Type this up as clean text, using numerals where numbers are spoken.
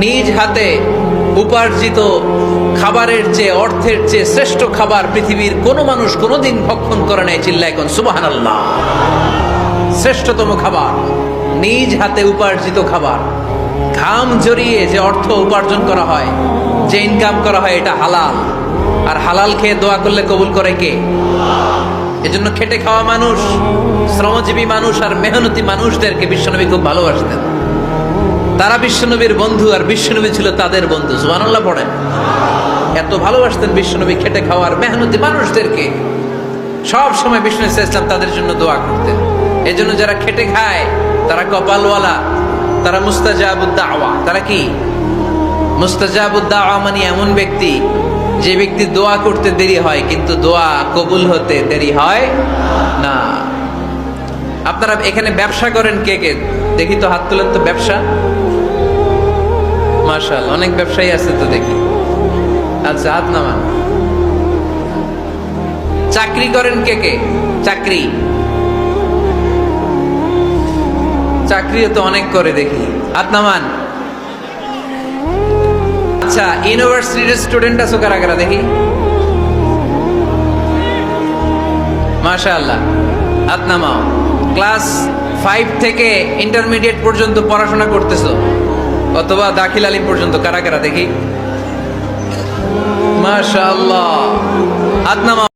নিজ হাতে উপার্জিত খাবারের চেয়ে, অর্থের চেয়ে শ্রেষ্ঠ খাবার পৃথিবীর কোনো মানুষ কোনোদিন ভক্ষণ করে নাই। চিল্লায় কোন সুবহানাল্লাহ। শ্রেষ্ঠতম খাবার নিজ হাতে উপার্জিত খাবার, ঘাম জড়িয়ে যে অর্থ উপার্জন করা হয়, যে ইনকাম করা হয়, এটা হালাল। আর হালাল খেয়ে দোয়া করলে কবুল করে কে? এজন্য খেটে খাওয়া মানুষ, শ্রমজীবী মানুষ আর মেহনতি মানুষদেরকে বিশ্বনবী খুব ভালোবাসতেন। তারা বিশ্বনবীর বন্ধু আর বিশ্বনবী ছিল তাদের বন্ধু। সুবহানাল্লাহ পড়েন। এত ভালোবাসতেন বিশ্বনবী খেটে খাওয়ার মেহনতি মানুষদেরকে। সব সময় বিষ্ণু ইসলাম তাদের জন্য দোয়া করতেন। এজন্য যারা খেটে খায় তারা কপালওয়ালা, তারা মুস্তাজাবুদ দাওয়া। তারা কি? মুস্তাজাবুদ দাওয়া মানে এমন ব্যক্তি যে ব্যক্তি দোয়া করতে দেরি হয় কিন্তু দোয়া কবুল হতে দেরি হয় না। আপনারা এখানে ব্যবসা করেন কে কে? দেখি তো হাত তোলেন তো। ব্যবসা, মাশাআল্লাহ, অনেক ব্যবসায়ী আছে তো দেখি। আচ্ছা, হাত নামান। চাকরি করেন কে কে? চাকরি, চাকরিও তো অনেক করে দেখি। হাত নামান। আচ্ছা, ইউনিভার্সিটির স্টুডেন্ট আছো কারা কারা দেখি? মাশাআল্লাহ, হাত নামাও। ক্লাস 5 থেকে ইন্টারমিডিয়েট পর্যন্ত পড়াশোনা করতেছো অথবা দাখিল আলিম পর্যন্ত কারা কারা দেখি? মাশাআল্লাহ, হাত নামাও।